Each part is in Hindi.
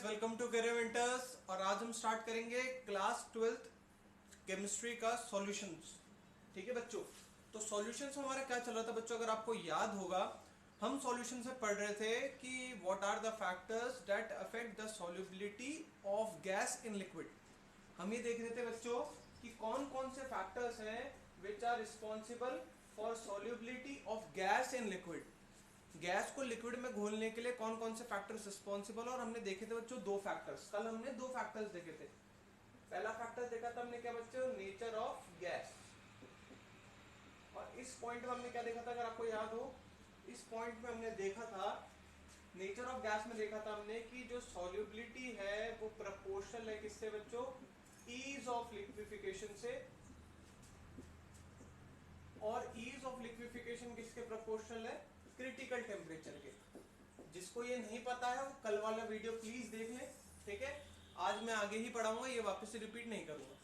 Guys, welcome to Career Winters. और आज हम स्टार्ट करेंगे क्लास 12th केमिस्ट्री का सॉल्यूशंस। ठीक है बच्चों, तो सॉल्यूशंस हमारा क्या चल रहा था बच्चों, अगर आपको याद होगा हम सॉल्यूशन से पढ़ रहे थे कि what are the factors that affect the solubility of gas in liquid. हम ये देख रहे थे बच्चों कि कौन कौन से फैक्टर्स हैं which are responsible for solubility of gas in liquid. Gas को लिक्विड में घोलने के लिए कौन कौन से फैक्टर्स रिस्पॉन्सिबल, और हमने देखे थे बच्चों दो फैक्टर्स। कल हमने दो फैक्टर्स देखे थे। पहला फैक्टर देखा था हमने क्या बच्चों, नेचर ऑफ गैस। और इस पॉइंट में हमने क्या देखा था, अगर आपको याद हो, इस पॉइंट में हमने देखा था नेचर ऑफ गैस में देखा था हमने कि जो सॉल्युबिलिटी है वो प्रोपोर्शनल है किससे बच्चों, ईज ऑफ लिक्विफिकेशन से। और ईज ऑफ लिक्विफिकेशन किसके प्रोपोर्शनल है, क्रिटिकल टेम्परेचर के। जिसको ये नहीं पता है वो कल वाला वीडियो प्लीज देख लें, ठीक है। आज मैं आगे ही पढ़ाऊंगा, ये वापस से रिपीट नहीं करूंगा।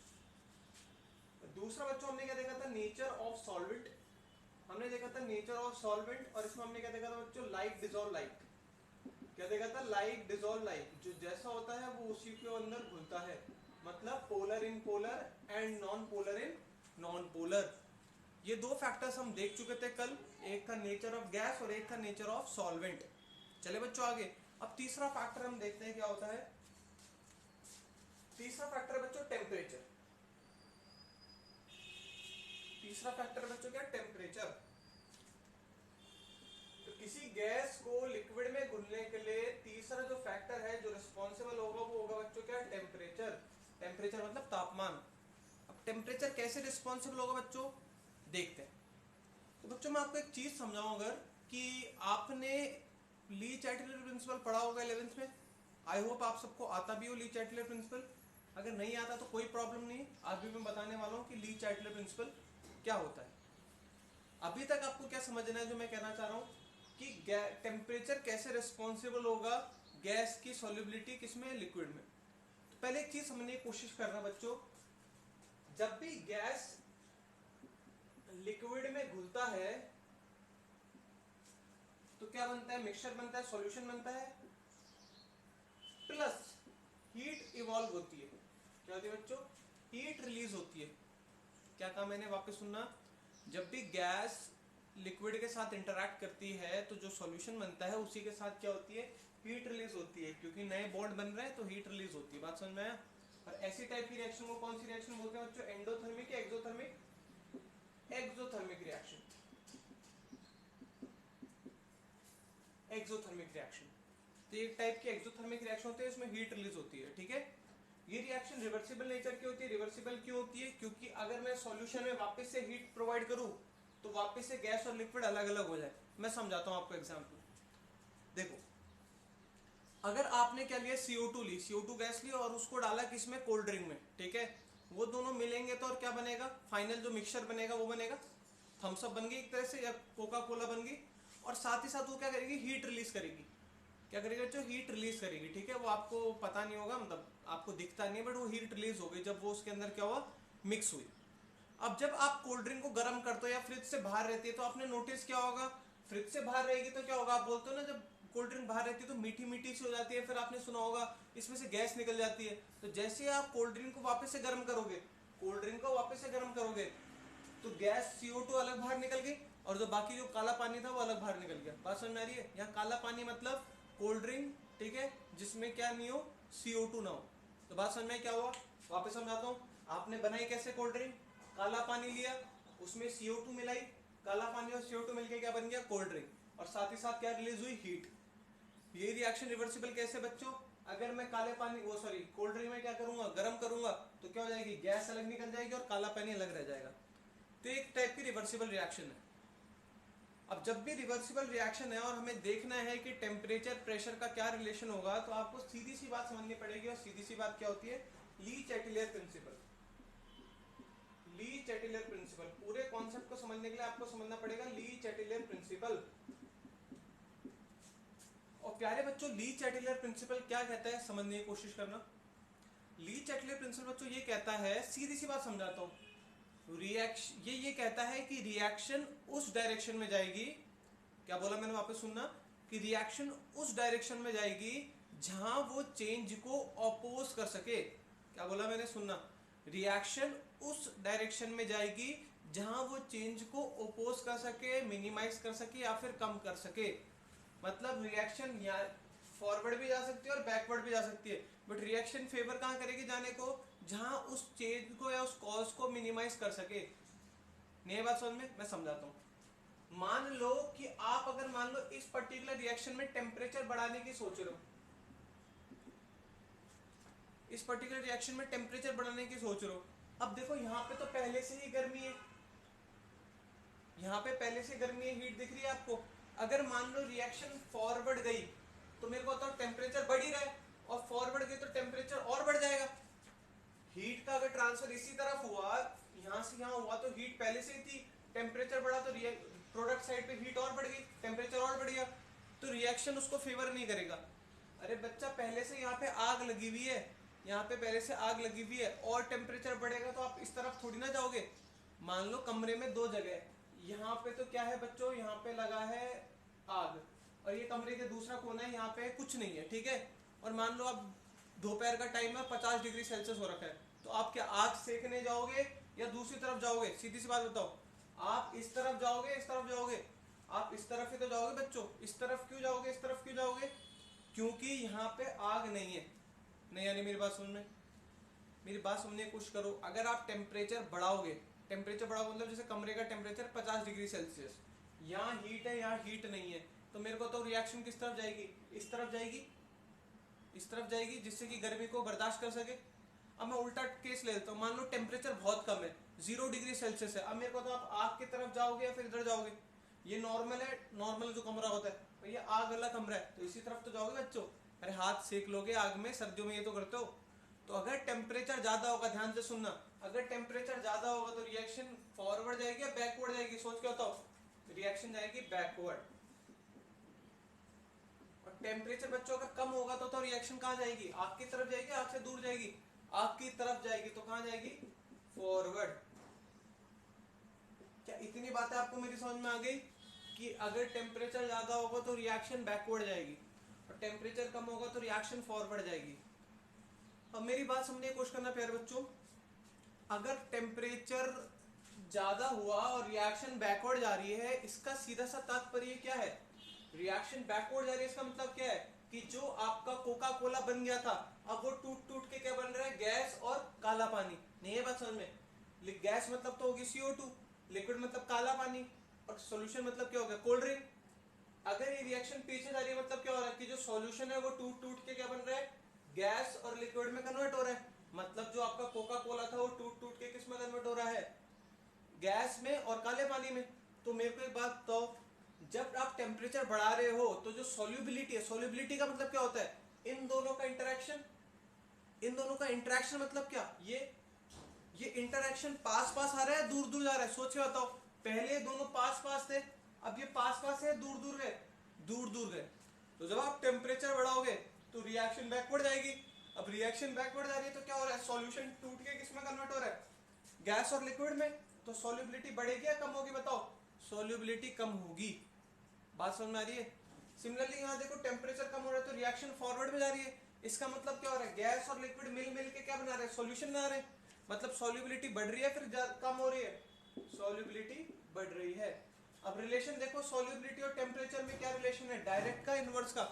दूसरा बच्चों हमने क्या देखा था, नेचर ऑफ सॉल्वेंट। हमने देखा था नेचर ऑफ सॉल्वेंट, और इसमें हमने क्या देखा था बच्चों, लाइक डिसॉल्व लाइक। क्या देखा था, लाइक डिसॉल्व लाइक। जो जैसा होता है वो उसी के अंदर घुलता है, मतलब polar in polar and non polar in non polar. ये दो फैक्टर्स हम देख चुके थे कल, एक था नेचर ऑफ गैस और एक था नेचर ऑफ सॉल्वेंट। चले बच्चों आगे, अब तीसरा फैक्टर हम देखते हैं क्या होता है। तीसरा फैक्टर बच्चों टेम्परेचर। तीसरा फैक्टर बच्चों क्या, टेम्परेचर। तो किसी गैस को लिक्विड में घुलने के लिए तीसरा जो फैक्टर है जो रिस्पॉन्सिबल होगा वो होगा बच्चों क्या, टेम्परेचर। टेम्परेचर मतलब तापमान। अब टेम्परेचर कैसे रिस्पॉन्सिबल होगा बच्चों, देखते हैं। तो बच्चों मैं आपको एक चीज समझाऊं, अगर कि आपने ली चैटलर प्रिंसिपल पढ़ा होगा 11th में। आई होप आप सबको आता भी हो ली चैटलर प्रिंसिपल। अगर नहीं आता तो कोई प्रॉब्लम नहीं, आज भी मैं बताने वाला हूं कि ली चैटलर प्रिंसिपल क्या होता है। अभी तक आपको क्या समझना है जो मैं कहना चाह रहा हूं, कि टेम्परेचर कैसे रिस्पॉन्सिबल होगा गैस की सॉल्युबिलिटी किसमें, लिक्विड में। तो पहले एक चीज समझने की कोशिश करना बच्चों, जब भी गैस लिक्विड में घुलता है तो क्या बनता है, मिक्सचर बनता है, सॉल्यूशन बनता है, प्लस हीट इवॉल्व होती है। क्या होती है बच्चों, हीट रिलीज होती है। क्या कहा मैंने, वापस सुनना। जब भी गैस लिक्विड के साथ इंटरैक्ट करती है तो जो सॉल्यूशन बनता है उसी के साथ क्या होती है, हीट रिलीज होती है। क्योंकि नए बॉन्ड बन रहे हैं तो हीट रिलीज होती है। बात समझ में आया। और ऐसी टाइप की रिएक्शन को कौन सी रिएक्शन बोलते हैं बच्चों, एंडोथर्मिक या exothermic, exothermic reaction. Exothermic reaction, तो एक टाइप की एक्सोथर्मिक रिएक्शन होती है, इसमें हीट रिलीज होती है, ठीक है। ये रिएक्शन रिवर्सिबल नेचर की होती है। रिवर्सिबल क्यों होती है, क्योंकि अगर मैं सॉल्यूशन में वापस से हीट प्रोवाइड करूं तो वापस से गैस और लिक्विड अलग अलग हो जाए। मैं समझाता हूं आपको एग्जांपल। देखो, अगर आपने क्या लिया, CO2 ली, CO2 गैस ली और उसको डाला किसमें, कोल्ड ड्रिंक में, ठीक है। वो दोनों मिलेंगे तो और क्या बनेगा, फाइनल जो मिक्सचर बनेगा वो बनेगा थम्स अप बन गई एक तरह से, या कोका कोला बन गई। और साथ ही साथ वो क्या करेगी, हीट रिलीज करेगी। क्या करेगी बच्चों, हीट रिलीज करेगी, ठीक है। वो आपको पता नहीं होगा, मतलब आपको दिखता नहीं है, बट वो हीट रिलीज हो गई जब वो उसके अंदर क्या हुआ, मिक्स हुई। अब जब आप कोल्ड ड्रिंक को गर्म करते हो या फ्रिज से बाहर रहती है तो आपने नोटिस क्या होगा, फ्रिज से बाहर रहेगी तो क्या होगा, आप बोलते हो ना जब कोल्ड ड्रिंक बाहर रहती है तो मीठी मीठी सी हो जाती है, फिर आपने सुना होगा इसमें से गैस निकल जाती है। तो जैसे ही आप कोल्ड ड्रिंक को वापस से गर्म करोगे, कोल्ड ड्रिंक को वापस से गर्म करोगे तो गैस CO2 अलग बाहर निकल गई, और जो बाकी जो काला पानी था वो अलग बाहर निकल गया। बात समझ में आ रही है। यहाँ काला पानी मतलब कोल्ड ड्रिंक, ठीक है, जिसमें क्या नहीं हो, CO2 ना हो। तो बात समझ में क्या हुआ, वापस समझाता हूँ। आपने बनाई कैसे कोल्ड ड्रिंक, काला पानी लिया, उसमें CO2 मिलाई, काला पानी और CO2 मिलकर क्या बन गया, कोल्ड ड्रिंक। और साथ ही साथ क्या रिलीज हुई, हीट। ये रिएक्शन रिवर्सिबल कैसे बच्चों, अगर मैं काले पानी वो सॉरी कोल्ड ड्रिंक में क्या करूंगा, गर्म करूंगा तो क्या हो जाएगी, गैस अलग निकल जाएगी और काला पानी अलग रह जाएगा। तो एक टाइप की रिवर्सिबल रिएक्शन है। अब जब भी रिवर्सिबल रिएक्शन है और हमें देखना है कि टेम्परेचर प्रेशर का क्या रिलेशन होगा, तो आपको सीधी सी बात समझनी पड़ेगी। और सीधी सी बात क्या होती है, ली चैटलर प्रिंसिपल। ली चैटलर प्रिंसिपल, पूरे कॉन्सेप्ट को समझने के लिए आपको समझना पड़ेगा ली चैटलर प्रिंसिपल। और प्यारे बच्चों, ली चैटलर प्रिंसिपल क्या कहता है, समझने की कोशिश करना। ली चैटलर प्रिंसिपल बच्चों ये कहता है, सीधी सी बात समझाता हूं, रिएक्शन ये कहता है कि रिएक्शन उस डायरेक्शन में जाएगी। क्या बोला मैंने, वापस सुनना, कि रिएक्शन उस डायरेक्शन में जाएगी जहां वो चेंज को अपोज कर सके। क्या बोला मैंने, सुनना, रिएक्शन उस डायरेक्शन में जाएगी जहां वो चेंज को ओपोज कर सके, मिनिमाइज कर सके या फिर कम कर सके। मतलब रिएक्शन या फॉरवर्ड भी जा सकती है और बैकवर्ड भी जा सकती है, बट रिएक्शन फेवर कहाँ करेगी जाने को, जहां उस चेंज को या उस कॉज को मिनिमाइज कर सके। नहीं बात समझ में, मैं समझाता हूँ। मान लो कि आप अगर मान लो इस पर्टिकुलर रिएक्शन में टेम्परेचर बढ़ाने की सोच रहे हो, इस पर्टिकुलर रिएक्शन में टेम्परेचर बढ़ाने की सोच रहे हो। अब देखो यहाँ पे तो पहले से ही गर्मी है, यहाँ पे पहले से गर्मी है, हीट दिख रही है आपको। अगर मान लो रिएक्शन फॉरवर्ड गई तो मेरे को तो टेम्परेचर बढ़ ही रहा है, और फॉरवर्ड गई तो टेम्परेचर और बढ़ जाएगा। हीट का अगर ट्रांसफर इसी तरफ हुआ, यहाँ से यहाँ हुआ, तो हीट पहले से ही थी, टेम्परेचर बढ़ा तो प्रोडक्ट साइड पे हीट और बढ़ गई, टेम्परेचर और बढ़ गया, तो रिएक्शन उसको फेवर नहीं करेगा। अरे बच्चा, पहले से यहाँ पे आग लगी हुई है, यहाँ पे पहले से आग लगी हुई है, और टेम्परेचर बढ़ेगा तो आप इस तरफ थोड़ी ना जाओगे। मान लो कमरे में दो जगह है, यहाँ पे तो क्या है बच्चों, यहाँ पे लगा है आग, और ये कमरे के दूसरा कोना है, यहाँ पे कुछ नहीं है, ठीक है। और मान लो अब दोपहर का टाइम है, 50 डिग्री सेल्सियस हो रखा है, तो आप क्या आग सेकने जाओगे या दूसरी तरफ जाओगे? सीधी सी बात बताओ, आप इस तरफ जाओगे इस तरफ जाओगे? आप इस तरफ ही तो जाओगे बच्चों। इस तरफ क्यों जाओगे, इस तरफ क्यों जाओगे? क्योंकि यहाँ पे आग नहीं है। नहीं यानी मेरी बात सुन में, मेरी बात सुनने की कोशिश करो। अगर आप टेम्परेचर बढ़ाओगे, टेम्परेचर बढ़ाओ मतलब जैसे कमरे का टेम्परेचर 50 डिग्री सेल्सियस, यहाँ हीट है यहाँ हीट नहीं है, तो मेरे को तो रिएक्शन किस तरफ जाएगी, इस तरफ जाएगी, इस तरफ जाएगी, जिससे कि गर्मी को बर्दाश्त कर सके। अब मैं उल्टा केस ले लेता हूँ, मान लो टेम्परेचर बहुत कम है, 0 डिग्री सेल्सियस है। अब मेरे को तो आप आग की तरफ जाओगे या फिर इधर जाओगे? ये नॉर्मल है, नॉर्मल जो कमरा होता है, तो ये आग वाला कमरा है, तो इसी तरफ तो जाओगे बच्चों। अरे हाथ सेक लोगे आग में, सर्दियों में ये तो करते हो। तो अगर टेम्परेचर ज्यादा होगा, ध्यान से सुनना, अगर टेम्परेचर ज्यादा होगा तो रिएक्शन फॉरवर्ड जाएगी या बैकवर्ड जाएगी? सोच के बताओ। रिएक्शन जाएगी बैकवर्ड। और टेम्परेचर बच्चों अगर कम होगा तो रिएक्शन कहाँ जाएगी? आग की तरफ जाएगी, आग से दूर जाएगी? आग की तरफ जाएगी, तो कहाँ जाएगी? फॉरवर्ड। क्या इतनी बातें आपको मेरी समझ में आ गई कि अगर टेम्परेचर ज्यादा होगा तो रिएक्शन बैकवर्ड जाएगी, और टेम्परेचर कम होगा तो रिएक्शन फॉरवर्ड जाएगी। अब मेरी बात समझने की कोशिश करना प्यारे बच्चों, अगर टेम्परेचर ज्यादा हुआ और रिएक्शन बैकवर्ड जा रही है, इसका सीधा सा तात्पर्य क्या है? रिएक्शन बैकवर्ड जा रही है, इसका मतलब क्या है कि जो आपका कोका कोला बन गया था, अब वो टूट टूट के क्या बन रहा है? गैस और काला पानी। नहीं है बात समझ में? गैस मतलब तो होगी CO2, लिक्विड मतलब काला पानी, और सॉल्यूशन मतलब क्या हो गया? Cold drink. अगर ये रिएक्शन पीछे जा रही है, मतलब क्या हो रहा है कि जो सॉल्यूशन है वो टूट टूट के क्या बन रहा है? गैस और लिक्विड में कन्वर्ट हो रहा है। मतलब जो आपका कोका कोला था वो टूट टूट के किस में कन्वर्ट हो रहा है? गैस में और काले पानी में। तो मेरे को एक बात तो, जब आप टेम्परेचर बढ़ा रहे हो तो जो सॉल्युबिलिटी है, सॉल्युबिलिटी का मतलब क्या होता है? इन दोनों का इंटरेक्शन। इन दोनों का इंटरेक्शन मतलब क्या? ये इंटरेक्शन पास पास आ रहा है, दूर दूर जा रहा है? सोच के बताओ। पहले दोनों पास पास थे, अब ये पास पास है, दूर दूर गए, दूर दूर गए। तो जब आप टेम्परेचर बढ़ाओगे तो रिएक्शन बैकवर्ड जाएगी। अब रिएक्शन बैकवर्ड जा रही है तो क्या हो रहा है? सॉल्यूशन टूट के किसमें कन्वर्ट हो रहा है? गैस और लिक्विड में। तो सॉल्युबिलिटी बढ़ेगी या कम होगी बताओ? सॉल्युबिलिटी कम होगी। बात समझ में आ रही है? सिमिलरली यहाँ देखो, टेम्परेचर कम हो रहा है तो रिएक्शन फॉरवर्ड में जा रही है। इसका मतलब क्या हो रहा है? गैस और लिक्विड मिल मिल के क्या बना रहे हैं? सॉल्यूशन बना रहे हैं। मतलब सॉल्युबिलिटी बढ़ रही है फिर कम हो रही है? सॉल्युबिलिटी बढ़ रही है। अब रिलेशन देखो, सॉल्युबिलिटी और टेम्परेचर में क्या रिलेशन है? डायरेक्ट का, इनवर्स का?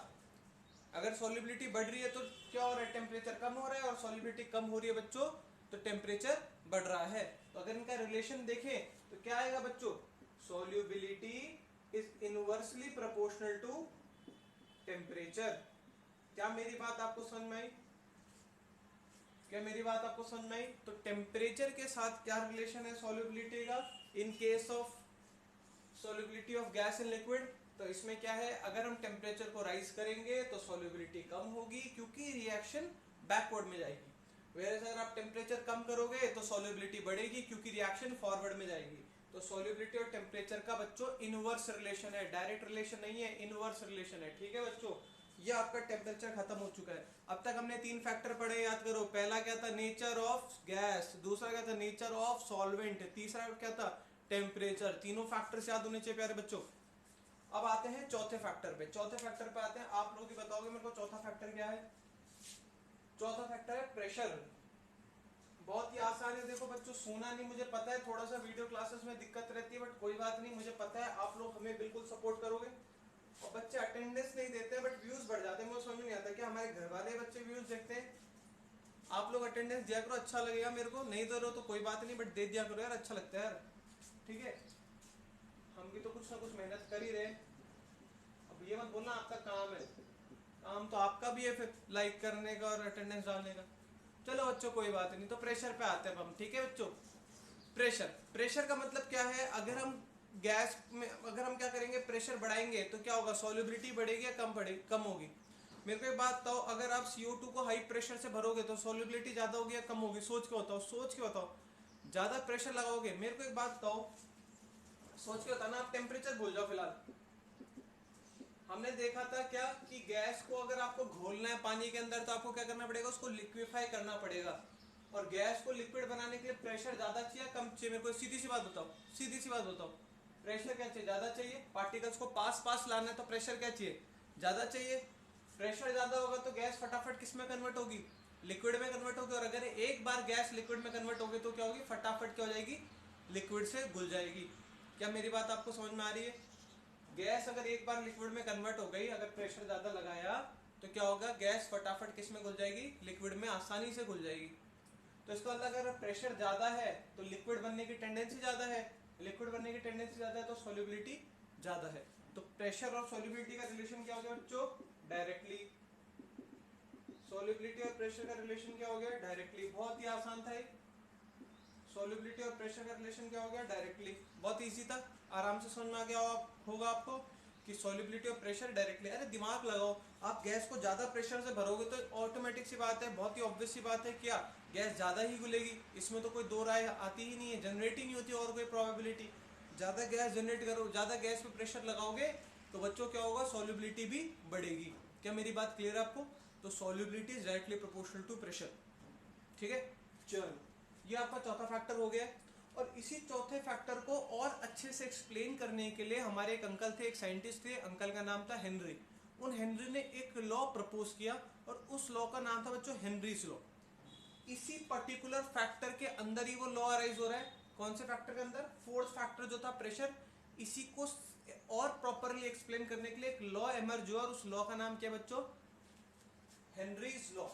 अगर सॉल्युबिलिटी बढ़ रही है तो क्या हो रहा है? टेम्परेचर कम हो रहा है, और सॉल्युबिलिटी कम हो रही है बच्चों तो टेम्परेचर बढ़ रहा है। तो अगर इनका रिलेशन देखें तो क्या आएगा बच्चों? Solubility is inversely proportional to temperature. क्या मेरी बात आपको समझ में आई? क्या मेरी बात आपको समझ में आई? तो टेम्परेचर के साथ क्या रिलेशन है सॉल्युबिलिटी का? In case of solubility of gas in liquid, तो इसमें क्या है? अगर हम टेम्परेचर को राइज करेंगे तो सॉल्युबिलिटी कम होगी क्योंकि रिएक्शन बैकवर्ड में जाएगी। वेयर अगर आप टेम्परेचर कम करोगे तो सॉल्युबिलिटी बढ़ेगी क्योंकि रिएक्शन फॉरवर्ड में जाएगी। तो सॉल्युबिलिटी और टेम्परेचर का बच्चों इनवर्स रिलेशन है, डायरेक्ट रिलेशन नहीं है, इनवर्स रिलेशन है। ठीक है बच्चों, ये आपका टेम्परेचर खत्म हो चुका है। अब तक हमने 3 फैक्टर पढ़े, याद करो। पहला क्या था? Nature of gas. दूसरा क्या था? Nature of solvent. तीसरा क्या था? टेम्परेचर। तीनों फैक्टर्स याद होने चाहिए प्यारे बच्चों। अब आते हैं चौथे फैक्टर पे। चौथे फैक्टर पे आते हैं, आप लोग ही बताओगे मेरे को चौथा फैक्टर क्या है। चौथा फैक्टर है प्रेशर। बहुत ही आसान है, देखो बच्चों सुना नहीं, मुझे पता है थोड़ा सा वीडियो क्लासेस में दिक्कत रहती है, बट कोई बात नहीं, मुझे पता है आप लोग हमें बिल्कुल सपोर्ट करोगे। और बच्चे अटेंडेंस नहीं देते बट व्यूज बढ़ जाते हैं, मुझे समझ में नहीं आता कि हमारे घर वाले बच्चे व्यूज देखते हैं। आप लोग अटेंडेंस दिया करो, अच्छा लगेगा मेरे को, नहीं दे रहे हो तो कोई बात नहीं, बट दे दिया करो यार, अच्छा लगता है यार, ठीक है। हम भी तो कुछ ना कुछ मेहनत कर ही रहे हैं। अब ये मत बोलना आपका काम है, काम तो आपका भी है फिर लाइक करने का और अटेंडेंस डालने का। चलो बच्चों कोई बात नहीं, तो प्रेशर पे आते हैं हम, ठीक है बच्चों। प्रेशर, प्रेशर का मतलब क्या है, अगर हम गैस में अगर हम क्या करेंगे, प्रेशर बढ़ाएंगे तो क्या होगा, सॉल्युबिलिटी बढ़ेगी या कम होगी। मेरे को एक बात बताओ, अगर आप CO2 को हाई प्रेशर से भरोगे तो सॉल्युबिलिटी ज्यादा होगी या कम होगी, सोच के बताओ, सोच के बताओ। ज्यादा प्रेशर लगाओगे, मेरे को एक बात बताओ, सोच के बताना, आप टेम्परेचर भूल जाओ फिलहाल। हमने देखा था क्या कि गैस को अगर आपको घोलना है पानी के अंदर तो आपको क्या करना पड़ेगा, उसको लिक्विफाई करना पड़ेगा। और गैस को लिक्विड बनाने के लिए प्रेशर ज्यादा चाहिए कम चाहिए, मेरे को सीधी सी बात बताओ, सीधी सी बात बताओ। प्रेशर क्या चाहिए, ज्यादा चाहिए। पार्टिकल्स को पास पास लाना है तो प्रेशर क्या चाहिए, ज्यादा चाहिए। प्रेशर ज्यादा होगा तो गैस फटाफट किस में कन्वर्ट होगी, लिक्विड में कन्वर्ट होगी। और अगर एक बार गैस लिक्विड में कन्वर्ट होगी तो क्या होगी, फटाफट क्या हो जाएगी, लिक्विड से घुल जाएगी। क्या मेरी बात आपको समझ में आ रही है। गैस अगर एक बार लिक्विड में कन्वर्ट हो गई, अगर प्रेशर ज्यादा लगाया तो क्या होगा, गैस फटाफट किस में घुल जाएगी, लिक्विड में आसानी से घुल जाएगी। तो इसका मतलब अगर प्रेशर ज्यादा है तो लिक्विड बनने की टेंडेंसी ज्यादा है, लिक्विड बनने की टेंडेंसी ज्यादा है तो सॉल्युबिलिटी ज्यादा है। तो प्रेशर और सॉल्युबिलिटी का रिलेशन क्या हो गया बच्चों, डायरेक्टली। सॉल्युबिलिटी और प्रेशर का रिलेशन क्या हो गया, डायरेक्टली। बहुत ही आसान था ये, सॉल्युबिलिटी और प्रेशर का रिलेशन क्या हो गया, डायरेक्टली। बहुत इजी था, आराम से समझ में आ गया होगा आपको कि सॉल्युबिलिटी और प्रेशर डायरेक्टली। अरे दिमाग लगाओ, आप गैस को ज्यादा प्रेशर से भरोगे तो ऑटोमेटिक सी बात है, बहुत ही ऑब्वियस सी बात है, क्या गैस ज्यादा ही घुलेगी, इसमें तो कोई दो राय आती ही नहीं है, जनरेट ही नहीं होती और कोई प्रोबेबिलिटी। ज्यादा गैस जनरेट करो, ज्यादा गैस पे प्रेशर लगाओगे तो बच्चों क्या होगा, सॉल्युबिलिटी भी बढ़ेगी। क्या मेरी बात क्लियर है आपको। तो solubility is directly proportional to pressure, ठीक है। चलो ये आपका चौथा फैक्टर हो गया। और इसी चौथे फैक्टर को और अच्छे से एक्सप्लेन करने के लिए हमारे एक अंकल थे, एक साइंटिस्ट थे, अंकल का नाम था हेनरी। उन हेनरी ने एक लॉ प्रपोज किया और उस लॉ का नाम था बच्चों हेनरीज लॉ। इसी पर्टिकुलर फैक्टर के अंदर ही वो लॉ अराइज हो रहा है। कौन से फैक्टर के अंदर, फोर्थ फैक्टर जो था प्रेशर, इसी को और प्रॉपरली एक्सप्लेन करने के लिए एक लॉ एमर्ज हुआ और उस लॉ का नाम क्या बच्चों, हेनरीज लॉ।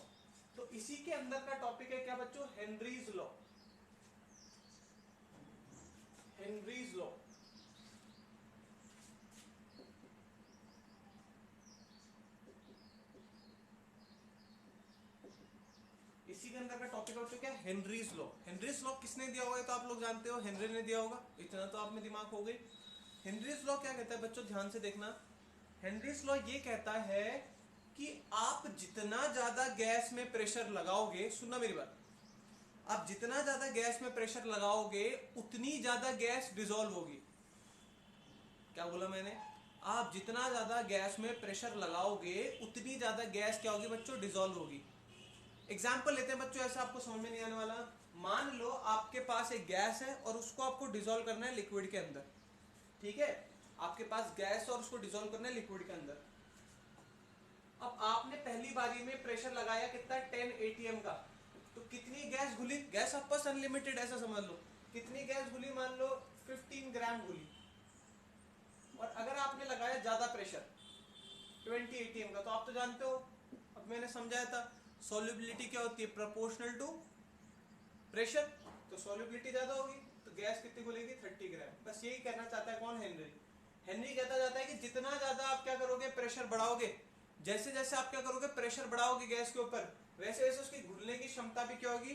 तो इसी के अंदर का टॉपिक है क्या बच्चों, हेनरीज लॉ। हेनरीज लॉ, इसी के अंदर का टॉपिक हो चुका है हेनरीज लॉ। हेनरीज लॉ किसने दिया होगा तो आप लोग जानते हो, हेनरी ने दिया होगा, इतना तो आप में दिमाग हो गई। हेनरीज लॉ क्या कहता है बच्चों, ध्यान से देखना। हेनरीज लॉ ये कहता है कि आप जितना ज्यादा गैस में प्रेशर लगाओगे, सुनना मेरी बात, आप जितना ज्यादा गैस में प्रेशर लगाओगे उतनी ज्यादा गैस डिसॉल्व होगी। क्या बोला मैंने, आप जितना ज्यादा गैस में प्रेशर लगाओगे उतनी ज्यादा गैस क्या होगी बच्चों, डिसॉल्व होगी। एग्जाम्पल लेते हैं बच्चों, ऐसे आपको समझ में नहीं आने वाला। मान लो आपके पास एक गैस है और उसको आपको डिसॉल्व करना है लिक्विड के अंदर, ठीक है। आपके पास गैस और उसको डिसॉल्व करना है लिक्विड के अंदर। अब आपने पहली बारी में प्रेशर लगाया कितना, 10 atm का, तो कितनी गैस घुली, गैस आपके पास अनलिमिटेड ऐसा समझ लो, कितनी गैस घुली, मान लो 15 ग्राम घुली। और अगर आपने लगाया ज्यादा प्रेशर 20 atm का, तो आप तो जानते हो, अब मैंने समझाया था सॉल्युबिलिटी क्या होती है, प्रोपोर्शनल टू प्रेशर। तो सॉल्युबिलिटी ज्यादा होगी तो गैस कितनी घुलेगी, 30 ग्राम। बस यही कहना चाहता है कौन, हेनरी। हेनरी कहता जाता है कि जितना ज्यादा आप क्या करोगे, प्रेशर बढ़ाओगे, जैसे जैसे आप क्या करोगे, प्रेशर बढ़ाओगे गैस के ऊपर, वैसे वैसे उसकी घुलने की क्षमता भी क्या होगी,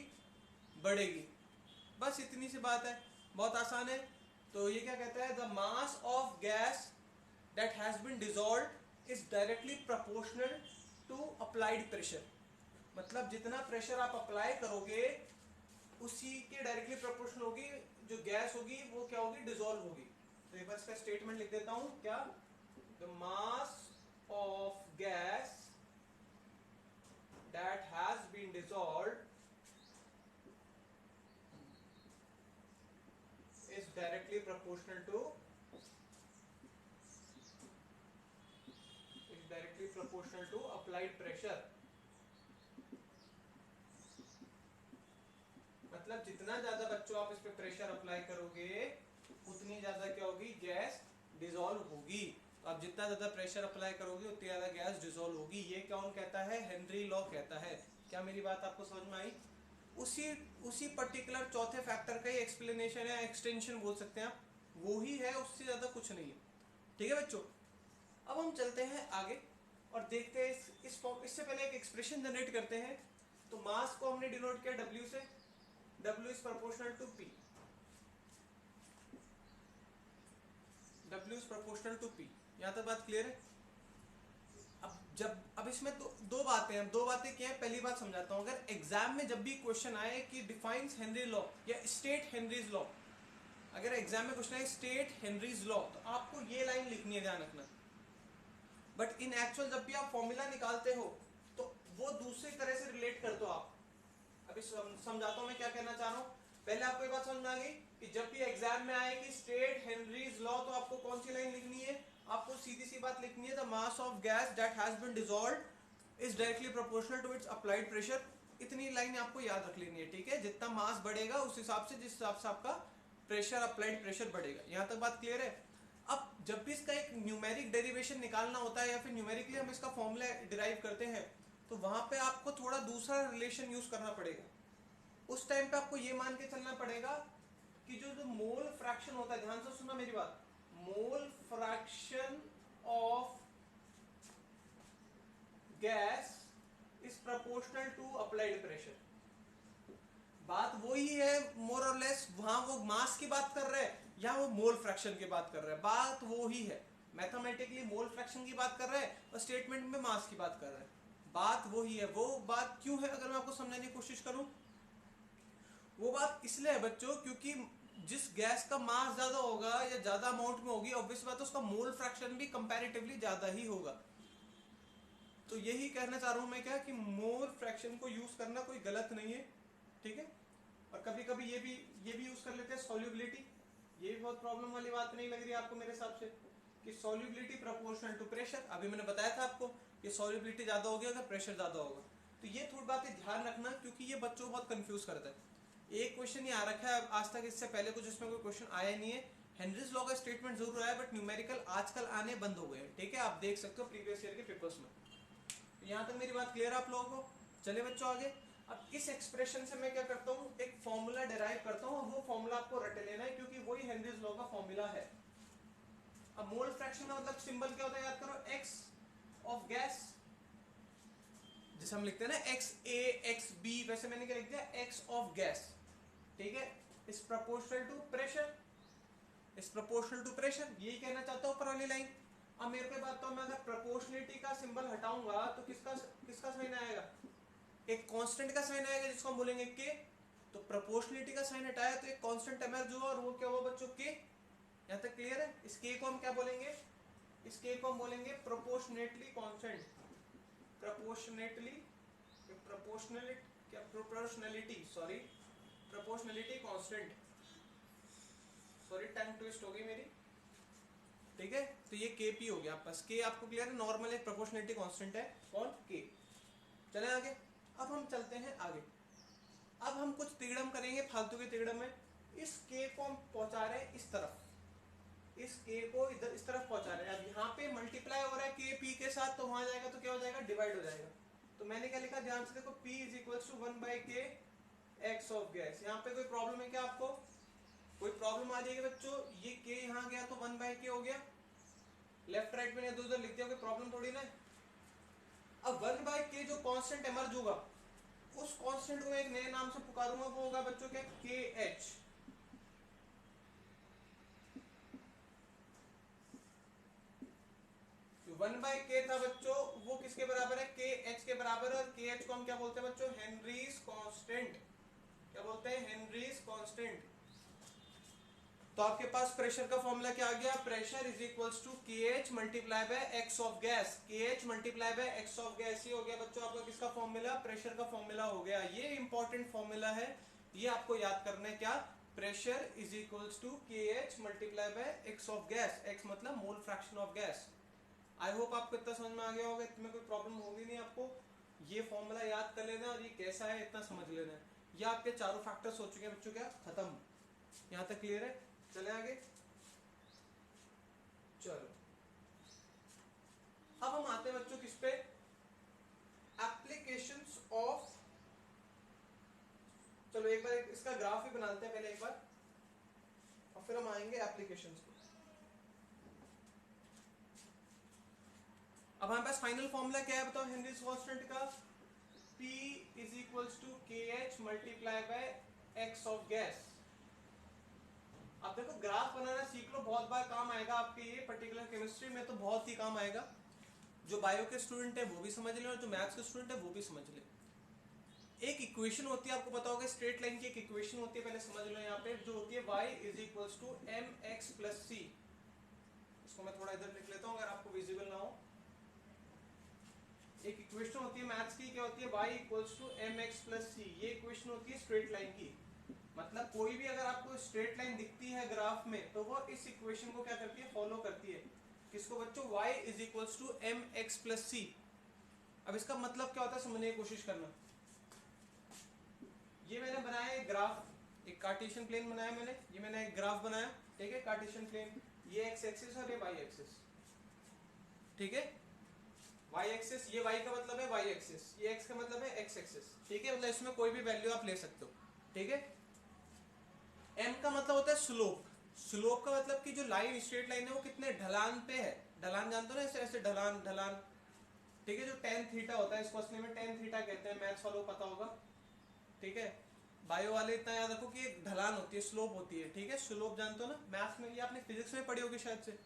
बढ़ेगी। बस इतनी सी बात है, बहुत आसान है। तो ये क्या कहता है, the mass of gas that has been dissolved is directly proportional to applied pressure. मतलब जितना प्रेशर आप अप्लाई करोगे उसी के डायरेक्टली प्रोपोर्शनल होगी, जो गैस होगी वो क्या होगी, डिसॉल्व होगी। तो एक बार इसका स्टेटमेंट लिख देता हूं, क्या, the mass of gas that has been dissolved is directly proportional to directly proportional to applied pressure. मतलब जितना ज्यादा बच्चों आप इस पे प्रेशर अप्लाई करोगे उतनी ज्यादा क्या होगी, गैस डिसॉल्व होगी। तो आप जितना ज्यादा प्रेशर अप्लाई करोगे उतनी ज्यादा गैस डिसॉल्व होगी। ये कौन कहता है, हेनरी लॉ कहता है। क्या मेरी बात आपको समझ में आई? उसी पर्टिकुलर चौथे फैक्टर का ही एक्सप्लेनेशन है, एक्सटेंशन बोल सकते हैं आप, वो ही है, उससे ज्यादा कुछ नहीं है। ठीक है बच्चों, अब हम चलते हैं आगे और देखते हैं इससे पहले एक एक्सप्रेशन जनरेट करते हैं। तो मास को हमने डिनोट किया W से, W is proportional to P, W is proportional to P। यहां तक बात क्लियर है? अब इसमें दो बातें क्या है, पहली बात समझाता हूं। अगर एग्जाम में जब भी क्वेश्चन आए कि डिफाइंस हेनरी लॉ या स्टेट हेनरीज लॉ, अगर एग्जाम में क्वेश्चन आए स्टेट हेनरीज लॉ, तो आपको ये लाइन लिखनी है, ध्यान रखना। बट इन एक्चुअल जब भी आप फॉर्मूला निकालते हो तो वो दूसरी तरह से रिलेट कर दो आप। अभी समझाता हूं मैं क्या कहना चाह रहा हूं। पहले आपको ये बात समझ में आ गई कि जब भी एग्जाम में आए कि स्टेट हेनरीज लॉ, तो आपको कौन सी लाइन लिखनी है, आपको सीधी सी बात लिखनी है, the mass of gas that has been dissolved is directly proportional to its applied pressure. इतनी लाइन आपको याद रख लेनी है, ठीक है? जितना मास बढ़ेगा उस हिसाब से, जिस हिसाब से आपका प्रेशर, अप्लाइड प्रेशर बढ़ेगा। यहां तक बात क्लियर है? अब जब भी इसका एक न्यूमेरिक डेरिवेशन निकालना होता है या फिर न्यूमेरिकली हम इसका फॉर्मूला डिराइव करते हैं, तो वहां पे आपको थोड़ा दूसरा रिलेशन यूज करना पड़ेगा। उस टाइम पे आपको ये मान के चलना पड़ेगा कि जो मोल फ्रैक्शन होता है, ध्यान से सुनना मेरी बात, mole fraction of gas is proportional to applied pressure. बात वही है मोर और लेस, वहां वो मास की बात कर रहे हैं या वो मोल फ्रैक्शन की बात कर रहे हैं, बात वो ही है। मैथमेटिकली मोल फ्रैक्शन की बात कर रहे हैं और स्टेटमेंट में मास की बात कर रहे हैं, बात वही है। वो बात क्यों है, अगर मैं आपको समझाने की कोशिश करूं, वो बात इसलिए है बच्चों क्योंकि जिस गैस का मास ज्यादा होगा या ज्यादा अमाउंट में होगी, ऑब्वियस बात है उसका मोल फ्रैक्शन भी कंपैरेटिवली ज्यादा ही होगा। तो यही कहना चाह रहा हूं मैं क्या, कि मोल फ्रैक्शन को यूज करना कोई गलत नहीं है, ठीक है? और कभी कभी ये भी यूज कर लेते हैं सॉल्युबिलिटी। ये भी बहुत प्रॉब्लम वाली बात नहीं लग रही है आपको मेरे हिसाब से, कि सॉल्युबिलिटी प्रोपोर्शनल टू प्रेशर। अभी मैंने बताया था आपको कि सॉल्युबिलिटी ज्यादा होगी अगर प्रेशर ज्यादा होगा। तो ये थोड़ी बातें ध्यान रखना, क्योंकि ये बच्चों को बहुत कंफ्यूज करता है। एक क्वेश्चन ही आ रखा है आज तक, इससे पहले कुछ इसमें कोई क्वेश्चन आया नहीं है। हेनरीज लॉ का स्टेटमेंट जरूर आया, बट न्यूमेरिकल आजकल आने बंद हो गए हैं, ठीक है? आप देख सकते हो प्रीवियस ईयर के पेपर्स में। यहां तक मेरी बात क्लियर है आप लोगों को? चलिए बच्चों आगे। अब इस एक्सप्रेशन से मैं क्या करता हूँ, एक फॉर्मूला डिराइव करता हूँ, और वो फॉर्मूला आपको रट लेना है क्योंकि वही हेनरीज लॉ का फॉर्मूला है। अब मोल फ्रैक्शन का मतलब सिंबल क्या होता है, याद करो, एक्स ऑफ गैस, जिसे हम लिखते हैं ना एक्स ए एक्स बी, वैसे मैंने क्या लिख दिया, एक्स ऑफ गैस, ठीक है? Is proportional to pressure, is proportional to pressure, यही कहना चाहता हूं ऊपर वाली लाइन। अब मेरे को बात तो, मैं अगर प्रोपोर्शनलिटी का सिंबल हटाऊंगा तो किसका साइन आएगा, एक कांस्टेंट का साइन आएगा जिसको हम बोलेंगे के। तो प्रोपोर्शनलिटी का साइन हटाया तो एक कांस्टेंट एमर्ज हुआ, और वो क्या हुआ बच्चों, के। यहां तक क्लियर है? इस के को हम क्या बोलेंगे, इस के को हम बोलेंगे proportionately constant, proportionality constant, sorry tongue twist हो गई मेरी, ठीक है? तो ये के पी हो गया आपका, के आपको क्लियर है? नॉर्मल एक प्रोपोर्शनलिटी कांस्टेंट है, कौन, के। चलें आगे। अब हम चलते हैं आगे। अब हम कुछ तिगड़म करेंगे, फालतू के तिगड़म में। इस के को हम पहुंचा रहे हैं इस तरफ, इस के को इधर इस तरफ पहुंचा रहे हैं। अब यहाँ पे मल्टीप्लाई हो रहा है के पी के साथ, तो वहां जाएगा तो क्या हो जाएगा, डिवाइड हो जाएगा। तो मैंने क्या लिखा, ध्यान से देखो, P is equal to 1/k x of gas. यहाँ पे कोई प्रॉब्लम है क्या आपको, कोई प्रॉब्लम आ जाएगी बच्चों? ये के यहाँ गया तो 1/k हो गया, लेफ्ट राइट में इधर उधर लिख दिया, कोई प्रॉब्लम थोड़ी ना है। अब 1/k जो कांस्टेंट एमर्ज होगा, उस कांस्टेंट को मैं एक नए नाम से पुकारूंगा, वो होगा बच्चों क्या, KH। 1/k था बच्चों, वो किसके बराबर है, KH के बराबर है। और KH को हम क्या बोलते हैं बच्चों, हेनरीज कांस्टेंट। क्या बोलते हैं, हेनरीज कांस्टेंट। तो आपके पास प्रेशर का फॉर्मूला क्या आ गया, pressure is equals to KH multiply by x of gas, KH multiply by x of gas. ये हो गया बच्चों आपका किसका फॉर्मूला, प्रेशर का फॉर्मूला हो गया। ये इंपॉर्टेंट फॉर्मूला है, ये आपको याद करना है। क्या, pressure is equals to KH multiply by x of gas. X मतलब mole fraction of gas. I hope आपको इतना समझ में आ गया होगा, इसमें कोई प्रॉब्लम होगी नहीं आपको। ये फॉर्मूला याद कर लेना और ये कैसा है इतना समझ लेना है। ये आपके चारों फैक्टर्स हो चुके हैं बच्चों, क्या खत्म, यहाँ तक क्लियर है। चले आगे, चलो अब हम आते हैं बच्चों किस पे, एप्लीकेशंस ऑफ, चलो एक बार इसका ग्राफ ही बनाते हैं पहले एक बार, और फिर हम आएंगे एप्लीकेशंस पे। अब हमारे पास फाइनल फॉर्मूला क्या है बताओ हेनरीज कांस्टेंट का, P is equals to KH multiply by X of gas. अब देखो ग्राफ बनाना सीख लो, बहुत बार काम आएगा आपके, ये पर्टिकुलर केमिस्ट्री में तो बहुत ही काम आएगा। जो बायो के स्टूडेंट है वो भी समझ ले और जो मैथ्स के स्टूडेंट है वो भी समझ ले। एक इक्वेशन होती है, आपको पता होगा स्ट्रेट लाइन की एक इक्वेशन होती है, पहले समझ लो यहाँ पे, जो होती है y is equals to mx plus c। इसको मैं थोड़ा इधर लिख लेता हूँ अगर आपको विजिबल ना हो। एक इक्वेशन होती है मैथ्स की, क्या होती है, y equals to mx plus c। ये इक्वेशन होती है स्ट्रेट लाइन की, मतलब कोई भी अगर आपको स्ट्रेट लाइन दिखती है ग्राफ में तो वो इस इक्वेशन को क्या करती है, फॉलो करती है। किसको बच्चों, y is equals to mx plus c। अब इसका मतलब क्या होता है समझने की कोशिश करना। ये मैंने बनाया एक ग्राफ, एक कार्टेशियन प्लेन बनाया मैंने, ये मैंने एक ग्राफ बनाया, ठीक है, कार्टेशियन प्लेन, ये एक्स एक्सिस और ये वाई एक्सिस, ठीक है, वाई एक्सिस, ये वाई का मतलब है वाई एक्सिस, ये एक्स का मतलब है एक्स एक्सिस, ठीक है, मतलब इसमें कोई भी वैल्यू आप ले सकते हो, ठीक है। एम का मतलब होता है स्लोप, स्लोप का मतलब कि जो लाइन स्ट्रेट लाइन है वो कितने ढलान पे है, ढलान जानते हो ना, ऐसे ऐसे ढलान ढलान, ठीक है, जो टेन थीटा होता है इसको असली में टेन थीटा कहते हैं, मैथ्स वालों को पता होगा, ठीक है। बायो वाले इतना याद रखो कि एक ढलान होती है, स्लोप होती है, ठीक है, स्लोप जानते हो ना, मैथ्स में, ये आपने फिजिक्स में पढ़ी होगी शायद से।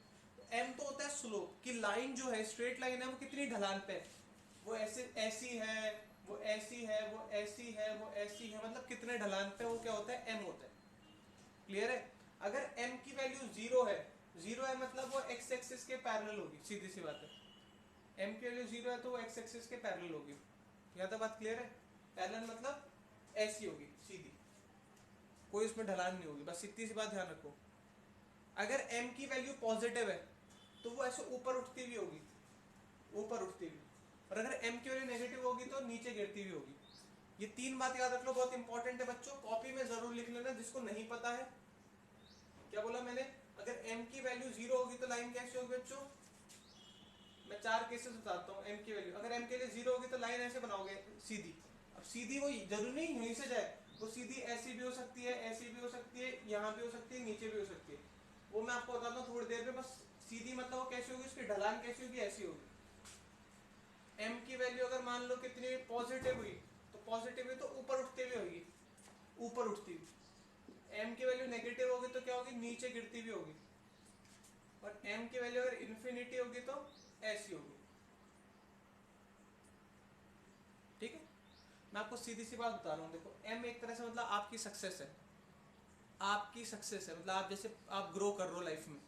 एम तो होता है स्लोप, कि लाइन जो है स्ट्रेट लाइन है वो कितनी ढलान पे है, वो ऐसे ऐसी है, वो ऐसी है, वो ऐसी है, वो ऐसी है, मतलब कितने ढलान पे, वो क्या होता है, एम होता है। क्लियर है। अगर m की वैल्यू जीरो है, जीरो है मतलब वो x एक्सिस के पैरेलल होगी, सीधी सी बात है। m की वैल्यू जीरो है तो वो x एक्सिस के पैरेलल होगी, यहाँ तक बात क्लियर है। पैरेलल मतलब ऐसी होगी सीधी, कोई उसमें ढलान नहीं होगी, बस इतनी सी बात ध्यान रखो। अगर m की वैल्यू पॉजिटिव है तो वो ऐसे ऊपर उठती हुई होगी, ऊपर उठती हुई, और अगर m की वैल्यू नेगेटिव होगी तो नीचे गिरती हुई होगी। ये तीन बात याद रख लो, बहुत इंपॉर्टेंट है बच्चों, कॉपी में जरूर लिख लेना जिसको नहीं पता है। क्या बोला मैंने, अगर m की वैल्यू जीरो होगी तो लाइन कैसे होगी बच्चों, मैं चार केसेस बताता हूँ। m की वैल्यू, अगर m के लिए जीरो होगी तो लाइन ऐसे बनाओगे सीधी। अब सीधी वो जरूरी नहीं यहीं से जाए, वो सीधी ऐसी भी हो सकती है, ऐसी भी हो सकती है, यहाँ भी हो सकती है, नीचे भी हो सकती है, वो मैं आपको बताता हूँ थोड़ी देर में। बस सीधी मतलब वो कैसी होगी, उसकी ढलान कैसी होगी, ऐसी होगी। m की वैल्यू अगर मान लो कितनी पॉजिटिव हुई, तो पॉजिटिव हुई तो ऊपर उठती हुई होगी, ऊपर उठती हुई। m की वैल्यू नेगेटिव होगी तो क्या होगी, नीचे गिरती भी होगी। और m की वैल्यू अगर इन्फिनिटी होगी तो ऐसी होगी, ठीक है। मैं आपको सीधी सी बात बता रहा हूँ, देखो m एक तरह से मतलब आपकी सक्सेस है, आपकी सक्सेस है, मतलब आप जैसे आप ग्रो कर रहे हो लाइफ में।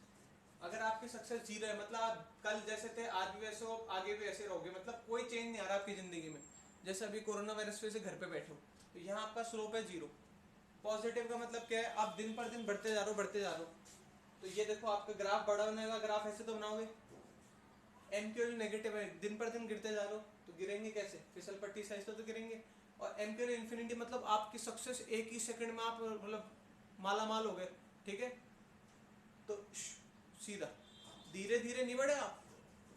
अगर आपकी सक्सेस जीरो है मतलब आप कल जैसे थे आज भी वैसे हो, आगे भी ऐसे रहोगे, मतलब कोई चेंज नहीं आ रहा आपकी जिंदगी में। जैसे अभी कोरोना वायरस की वजह से घर पे बैठे हो तो यहाँ आपका स्लोप है जीरो। पॉजिटिव का मतलब क्या है, आप दिन पर दिन बढ़ते जा रहे हो, बढ़ते जा रहे हो। तो ये देखो आपका ग्राफ बड़ा बनेगा, ग्राफ ऐसे तो बनाओगे। एम की वैल्यू नेगेटिव है, दिन पर दिन गिरते जा रहे हो तो गिरेंगे कैसे, फिसल पट्टी साइज तो गिरेंगे। और एम की वैल्यू इन्फिनिटी मतलब आपकी सक्सेस एक ही सेकंड में आप मतलब माला माल हो गए, ठीक है। तो सीधा धीरे धीरे नहीं बढ़े आप,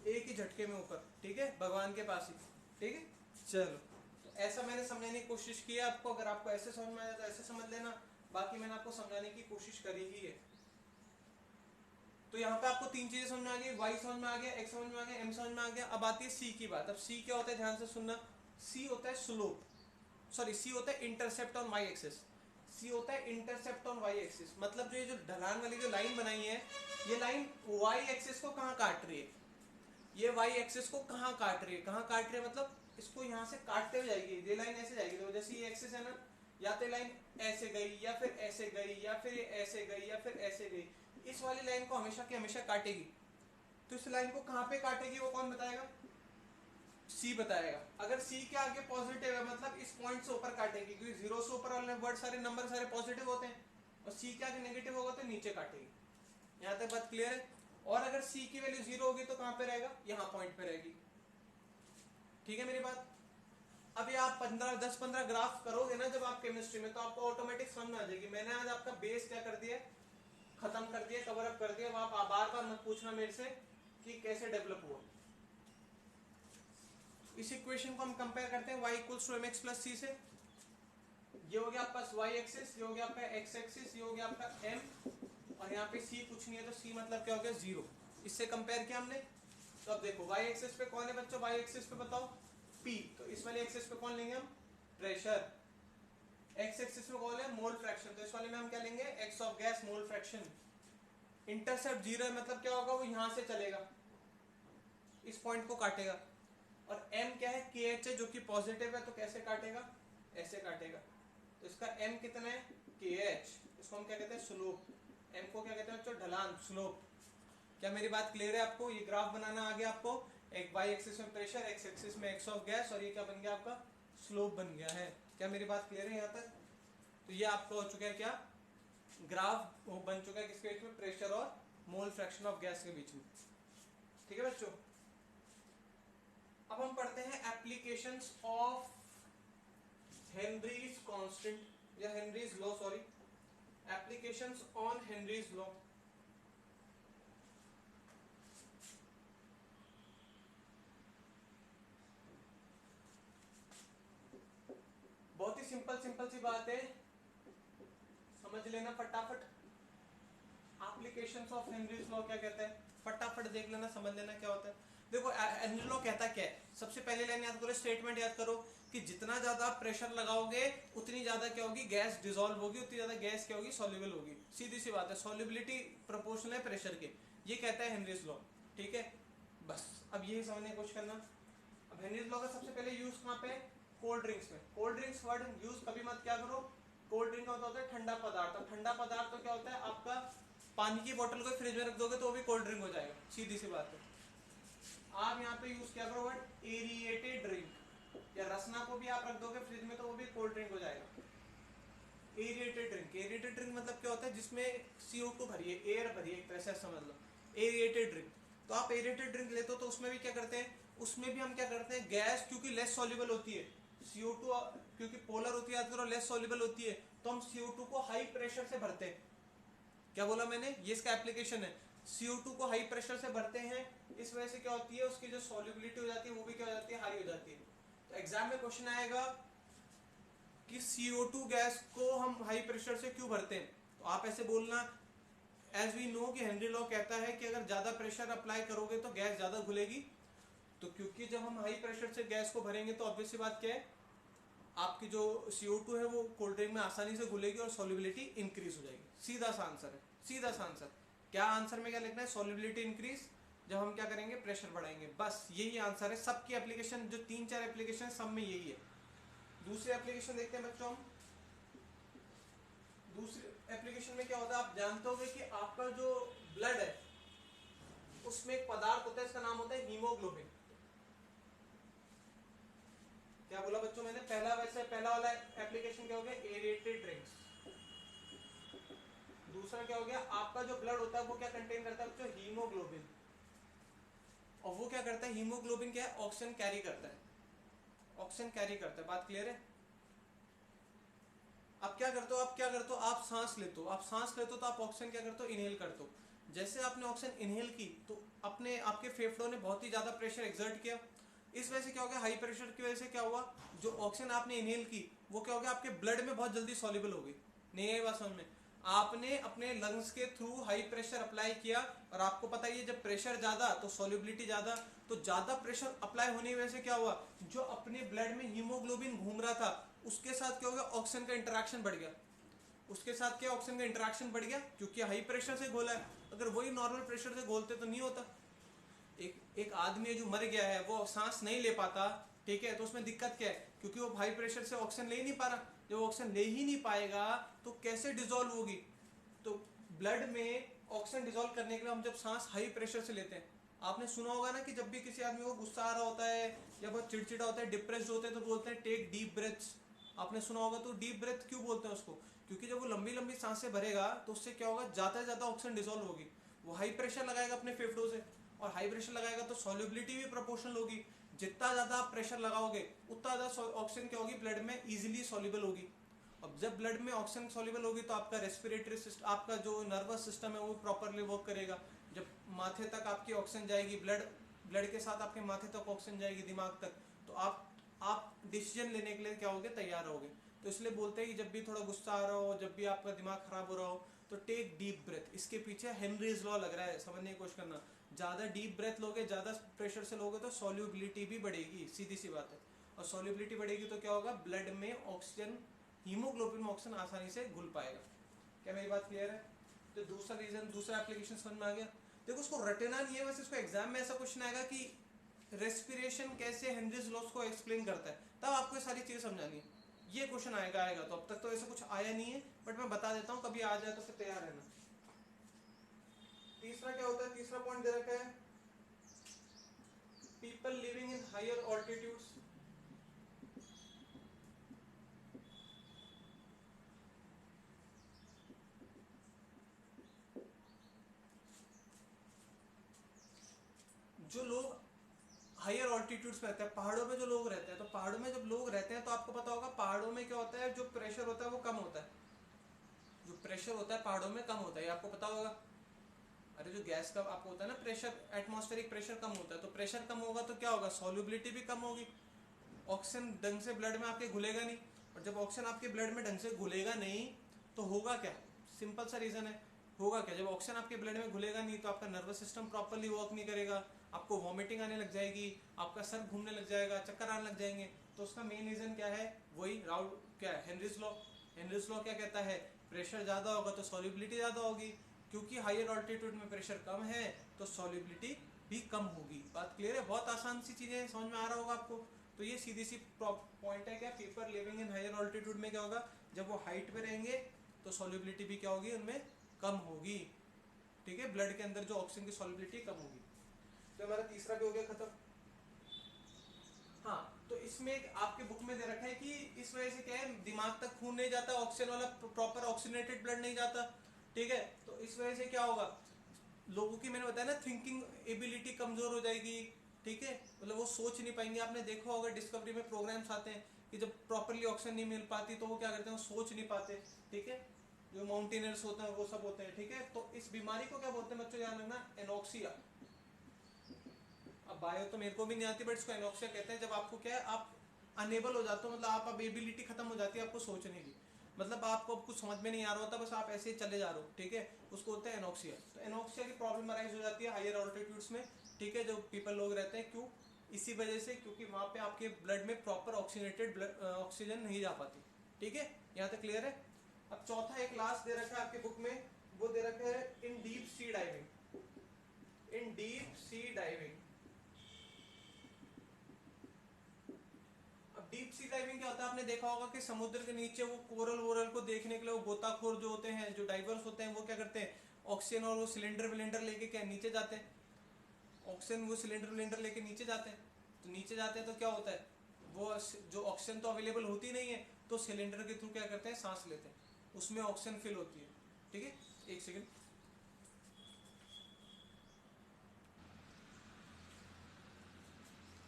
एक ही झटके में ऊपर, ठीक है, भगवान के पास ही, ठीक है। चलो तो ऐसा मैंने समझाने की कोशिश की है आपको, अगर आपको ऐसे समझ में आया तो ऐसे समझ लेना, बाकी मैंने आपको समझाने की कोशिश करी ही है। तो यहाँ पे आपको तीन चीजें समझ में आ गई, y समझ में आ गया, x समझ में आ गया, m समझ में आ गया। अब आती है c की बात। अब c क्या होता है, ध्यान से सुनना। c होता है स्लोप, सॉरी c होता है intercept on y axis. c होता है इंटरसेप्ट ऑन y एक्सिस, मतलब जो ये जो ढलान वाली जो लाइन बनाई है, ये लाइन y एक्सिस को कहाँ काट रही है, ये y एक्सिस को कहाँ काट रही है, कहाँ काट रही है मतलब इसको यहाँ से काटते हुए जाएगी, ये लाइन ऐसे जाएगी। तो जैसे ये एक्सिस है ना, या तो लाइन ऐसे गई या फिर ऐसे गई या फिर ऐसे गई या फिर ऐसे गई, इस वाली लाइन को हमेशा की हमेशा काटेगी। तो इस लाइन को कहाँ पे काटेगी वो कौन बताएगा, सी बताएगा। अगर सी के आगे पॉजिटिव है मतलब इस पॉइंट से ऊपर काटेगी, क्योंकि जीरो से ऊपर वाले वर्ड सारे नंबर सारे पॉजिटिव होते हैं, और सी के आगे नेगेटिव होगा तो नीचे काटेगी। यहाँ तक बात क्लियर है। और अगर C की वैल्यू 0 होगी तो कहां पे रहेगा, यहां पॉइंट पे रहेगी। ठीक है मेरी बात। अभी आप 10-15 ग्राफ करोगे ना जब आप केमिस्ट्री में, तो आपको ऑटोमेटिक समझ में आ जाएगी। मैंने आज आपका बेस क्या कर दिया, खत्म कर दिया, कवर अप कर दिया। अब आप बार बार मत पूछना मेरे से कि कैसे डेवलप हुआ। इस इक्वेशन को हम कंपेयर करते हैं y equals to mx plus c से। ये हो गया आपका y एक्सिस, ये हो गया आपका x एक्सिस, ये हो गया आपका m, और यहाँ पे c कुछ नहीं है तो c मतलब क्या हो गया, 0। इससे कंपेयर किया हमने। तो अब देखो y एक्सिस पे कौन है बच्चों, y एक्सिस पे बताओ p, तो इस वाले एक्सिस पे कौन लेंगे हम, प्रेशर। x एक्सिस में कौन है, मोल फ्रैक्शन, तो इस वाले में हम क्या लेंगे, x of gas mole fraction. Intercept 0 है मतलब क्या होगा, वो यहां से चलेगा, इस पॉइंट को काटेगा। और m क्या है, KH है जो कि पॉजिटिव है, तो कैसे काटेगा, ऐसे काटेगा। तो इसका m कितना है, KH। इसको हम क्या कहते हैं, स्लोप। m को क्या कहते हैं बच्चों, ढलान, स्लोप। क्या मेरी बात क्लियर है आपको। ये ग्राफ बनाना आ गया आपको। एक y एक्सिस में प्रेशर, x एक्सिस में x ऑफ गैस, और ये क्या बन गया आपका, स्लोप बन गया है। क्या मेरी बात क्लियर है यहाँ तक। तो ये आपका हो चुका है क्या, ग्राफ वो बन चुका है किसके बीच में, प्रेशर और मोल फ्रैक्शन ऑफ गैस के बीच में। ठीक है बच्चों। अब हम पढ़ते हैं एप्लीकेशंस ऑफ हेनरीज कांस्टेंट या Henry's law, sorry, applications on Henry's law. बहुत ही सिंपल सिंपल सी बात है, समझ लेना फटाफट। एप्लीकेशंस ऑफ हेनरीज लॉ क्या कहता है, फटाफट देख लेना, समझ लेना क्या होता है। देखो हेनरी लॉ कहता क्या है, सबसे पहले लाइन याद करो, स्टेटमेंट याद करो कि जितना ज्यादा प्रेशर लगाओगे उतनी ज्यादा क्या होगी, गैस डिसॉल्व होगी, उतनी ज्यादा गैस क्या होगी, सॉल्युबल होगी। सीधी सी बात है, सॉल्युबिलिटी प्रोपोर्शनल है प्रेशर के, ये कहता है हेनरीज लॉ। ठीक है, बस अब यही समझने की कोशिश करना। अब हेनरीज लॉ का सबसे पहले यूज कहाँ पे, कोल्ड ड्रिंक्स में। कोल्ड ड्रिंक्स वर्ड यूज कभी मत क्या करो। कोल्ड ड्रिंक का होता है ठंडा पदार्थ, और ठंडा पदार्थ तो क्या होता है आपका, पानी की बोतल को फ्रिज में रख दोगे तो वो भी कोल्ड ड्रिंक हो जाएगा, सीधी सी बात है। आप यहाँ पे यूज क्या करो वर्ड एरिएटेड ड्रिंक, या रसना को भी आप रख दोगे फ्रिज में तो वो भी कोल्ड ड्रिंक हो जाएगा। एरिएटेड ड्रिंक, एरिएटेड ड्रिंक मतलब क्या होता है, जिसमें CO2 भरी है, एयर भरी है, एक तरह से समझ लो एरिएटेड ड्रिंक। तो आप एरिएटेड ड्रिंक लेते हो तो उसमें भी क्या करते हैं, उसमें भी हम क्या करते हैं, गैस क्योंकि लेस सॉल्युबल होती है, CO2 क्योंकि पोलर होती है, याद करो लेस सॉल्युबल होती है, तो हम CO2 को हाई प्रेशर से भरते हैं। क्या बोला मैंने, ये इसका एप्लीकेशन है। CO2 को हाई प्रेशर से भरते हैं, इस वजह से क्या होती है, उसकी जो सॉल्युबिलिटी हो जाती है वो भी क्या हो जाती है, हाई हो जाती है। तो एग्जाम में क्वेश्चन आएगा कि CO2 गैस को हम हाई प्रेशर से क्यों भरते हैं, तो आप ऐसे बोलना, एज वी नो कि हेनरी लॉ कहता है कि अगर ज्यादा प्रेशर अप्लाई करोगे तो गैस ज्यादा घुलेगी। तो क्योंकि जब हम हाई प्रेशर से गैस को भरेंगे तो ऑब्वियस सी बात क्या है, आपकी जो CO2 है वो कोल्ड ड्रिंक में आसानी से घुलेगी और सॉल्युबिलिटी इंक्रीज हो जाएगी। सीधा सा आंसर है, सीधा सा आंसर। क्या आंसर में क्या लिखना है, सॉल्युबिलिटी इंक्रीज जब हम क्या करेंगे, प्रेशर बढ़ाएंगे, बस यही आंसर है। सबकी एप्लीकेशन जो 3-4 एप्लीकेशन सब में यही है। दूसरी एप्लीकेशन देखते हैं बच्चों हम। दूसरी एप्लीकेशन में क्या होता है, आप जानते होंगे कि आपका जो ब्लड है उसमें एक पदार्थ होता है, इसका नाम होता है हीमोग्लोबिन। क्या बोला बच्चों मैंने, पहला वाला एप्लीकेशन क्या हो गया, एरिएटेड ड्रिंक्स। दूसरा क्या हो गया, आपका जो ब्लड होता है वो क्या कंटेन करता है बच्चों, हीमोग्लोबिन। और वो क्या करता है, हीमोग्लोबिन क्या है, ऑक्सीजन कैरी करता है, ऑक्सीजन कैरी करता है। बात क्लियर है। आप क्या करते हो, आप सांस लेते हो, तो आप ऑक्सीजन क्या करते हो, इनहेल करते हो। जैसे आपने ऑक्सीजन इनहेल की तो आपके फेफड़ों ने बहुत ही ज्यादा प्रेशर एक्सर्ट किया, इस वजह से क्या हो गया, हाई प्रेशर की वजह से क्या हुआ, जो ऑक्सीजन आपने इनहेल की वो क्या हो गया, आपके ब्लड में बहुत जल्दी सॉल्युबल हो गई। नहीं आई बात समझ में। आपने अपने लंग्स के थ्रू हाई प्रेशर अप्लाई किया, और आपको पता ही है जब प्रेशर ज्यादा तो सॉल्युबिलिटी ज्यादा, तो ज्यादा प्रेशर अप्लाई होने की वजह से क्या हुआ, जो अपने ब्लड में हीमोग्लोबिन घूम रहा था उसके साथ क्या हो गया, ऑक्सीजन का इंटरेक्शन बढ़ गया। उसके साथ क्या, ऑक्सीजन का इंटरेक्शन बढ़ गया क्योंकि हाई प्रेशर से घोला है। अगर वही नॉर्मल प्रेशर से घोलते तो नहीं होता। एक आदमी जो मर गया है वो सांस नहीं ले पाता, ठीक है, तो उसमें दिक्कत क्या है, क्योंकि वो हाई प्रेशर से ऑक्सीजन ले ही नहीं पा रहा। जब ऑक्सीजन ले ही नहीं पाएगा तो कैसे डिसॉल्व होगी। तो ब्लड में ऑक्सीजन डिसॉल्व करने के लिए हम जब सांस हाई प्रेशर से लेते हैं, आपने सुना होगा ना कि जब भी किसी आदमी को गुस्सा आ रहा होता है या बहुत चिड़चिड़ा होता है, डिप्रेस्ड होते हैं, तो बोलते हैं टेक डीप ब्रेथ्स। आपने सुना होगा। तो डीप ब्रेथ क्यों बोलते हैं उसको, क्योंकि जब वो लंबी लंबी सांसें भरेगा तो उससे क्या होगा, ज्यादा से ज्यादा ऑक्सीजन डिसॉल्व होगी। वो हाई प्रेशर लगाएगा अपने फेफड़ों से, और हाई प्रेशर लगाएगा तो सॉल्युबिलिटी भी प्रोपोर्शनल होगी। जितना ज्यादा आप प्रेशर लगाओगे उतना ज्यादा ऑक्सीजन क्या होगी ब्लड में इजीली सॉल्युबल होगी। अब जब ब्लड में ऑक्सीजन सॉल्युबल होगी तो आपका रेस्पिरेटरी सिस्टम, आपका जो नर्वस सिस्टम है वो प्रॉपरली वर्क करेगा। जब माथे तक आपकी ऑक्सीजन जाएगी, ब्लड के साथ आपके माथे तक ऑक्सीजन जाएगी, दिमाग तक, तो आप डिसीजन लेने के लिए क्या होगे, तैयार होगे। तो इसलिए बोलते हैं कि जब भी थोड़ा गुस्सा आ रहा हो, जब भी आपका दिमाग खराब हो रहा हो, तो टेक डीप ब्रेथ। इसके पीछे हेनरीज लॉ लग रहा है, समझने की कोशिश करना। ज्यादा डीप ब्रेथ लोगे, ज्यादा प्रेशर से लोगे तो सॉल्युबिलिटी भी बढ़ेगी, सीधी सी बात है। और सॉल्युबिलिटी बढ़ेगी तो क्या होगा, ब्लड में ऑक्सीजन, हीमोग्लोबिन में ऑक्सीजन आसानी से घुल पाएगा। क्या मेरी बात क्लियर है? तो दूसरा रीजन, दूसरा एप्लीकेशन समझ में आ गया। देखो उसको रटना नहीं है, बस इसको एग्जाम में ऐसा क्वेश्चन आएगा कि रेस्पिरेशन कैसे हेनरीज लॉस को एक्सप्लेन करता है, तब आपको सारी चीजें समझानी है। ये क्वेश्चन आएगा। तो अब तक तो ऐसा कुछ आया नहीं है, बट मैं बता देता हूँ, कभी आ जाए तो फिर तैयार रहना। तीसरा क्या होता है, तीसरा पॉइंट दे रखा है, people living in higher altitudes. जो लोग हायर ऑल्टीट्यूड्स पे रहते हैं, पहाड़ों में जो लोग रहते हैं, तो पहाड़ों में जब लोग रहते हैं तो आपको पता होगा पहाड़ों में क्या होता है, जो प्रेशर होता है वो कम होता है। जो प्रेशर होता है पहाड़ों में कम होता है, आपको पता होगा। अरे जो गैस का आपको होता है ना प्रेशर, एटमॉस्फेरिक प्रेशर कम होता है, तो प्रेशर कम होगा तो क्या होगा, सॉल्युबिलिटी भी कम होगी, ऑक्सीजन ढंग से ब्लड में आपके घुलेगा नहीं। और जब ऑक्सीजन आपके ब्लड में ढंग से घुलेगा नहीं तो होगा क्या, सिंपल सा रीजन है, होगा क्या, जब ऑक्सीजन आपके ब्लड में घुलेगा नहीं तो आपका नर्वस सिस्टम प्रॉपरली वर्क नहीं करेगा, आपको वॉमिटिंग आने लग जाएगी, आपका सर घूमने लग जाएगा, चक्कर आने लग जाएंगे। तो उसका मेन रीजन क्या है, वही राउल क्या है, हेनरीज लॉ। हेनरीज लॉ क्या कहता है, प्रेशर ज्यादा होगा तो सॉल्युबिलिटी ज्यादा होगी, क्योंकि हायर ऑल्टीट्यूड में प्रेशर कम है तो सॉल्युबिलिटी भी कम होगी। बात क्लियर है? बहुत आसान सी चीजें, समझ में आ रहा होगा आपको। तो ये सीधी सी पॉइंट है, क्या people living in higher altitude में क्या होगा, जब वो हाइट पे रहेंगे तो सॉल्युबिलिटी भी क्या होगी उनमें, कम होगी। ठीक है, ब्लड के अंदर जो ऑक्सीजन की सॉल्युबिलिटी कम होगी। तो हमारा तीसरा भी हो गया खत्म। हाँ, तो इसमें एक आपके बुक में दे रखा है कि इस वजह से क्या है, दिमाग तक खून नहीं जाता, ऑक्सीजन वाला प्रॉपर ऑक्सीजनेटेड ब्लड नहीं जाता। ठीक है, तो इस वजह से क्या होगा, लोगों की, मैंने बताया ना, थिंकिंग एबिलिटी कमजोर हो जाएगी। ठीक है, मतलब वो सोच नहीं पाएंगे। आपने देखा होगा डिस्कवरी में प्रोग्राम्स आते हैं कि जब प्रॉपरली ऑक्सीजन नहीं मिल पाती तो वो क्या करते हैं, वो सोच नहीं पाते। ठीक है, जो माउंटेनियर्स होते हैं वो सब होते हैं। ठीक है, तो इस बीमारी को क्या बोलते हैं बच्चों, ध्यान रखना, एनोक्सिया। अब बायो तो मेरे को भी नहीं आती, बट इसको एनोक्सिया कहते हैं। जब आपको क्या है, आप अनेबल हो जाते हो, मतलब आप अब एबिलिटी खत्म हो जाती है आपको सोचने की, मतलब आपको अब कुछ समझ में नहीं आ रहा होता, बस आप ऐसे ही चले जा रहे हो। ठीक है, उसको होता है एनोक्सिया। तो एनोक्सिया की प्रॉब्लम अराइज हो जाती है हायर ऑल्टीट्यूड्स में। ठीक है, जो पीपल लोग रहते हैं, क्यों, इसी वजह से, क्योंकि वहां पे आपके ब्लड में प्रॉपर ऑक्सीजनेटेड ऑक्सीजन नहीं जा पाती। ठीक है, यहाँ तक क्लियर है? अब चौथा एक लास्ट दे रखा है आपके बुक में, वो दे रखा है इन डीप सी डाइविंग। इन डीप सी डाइविंग, अब डीप सी डाइविंग क्या होता है, आपने देखा होगा कि समुद्र के नीचे वो कोरल वोरल को देखने के लिए वो गोताखोर जो होते हैं, जो डाइवर्स होते हैं, वो क्या करते हैं, ऑक्सीजन और वो सिलेंडर विलेंडर लेके क्या नीचे जाते हैं, ऑक्सीजन वो सिलेंडर विलेंडर लेके नीचे जाते हैं। तो नीचे जाते हैं तो क्या होता है, वो जो ऑक्सीजन तो अवेलेबल होती नहीं है, तो सिलेंडर के थ्रू क्या करते हैं, सांस लेते हैं, उसमें ऑक्सीजन फिल होती है। ठीक है, एक सेकेंड।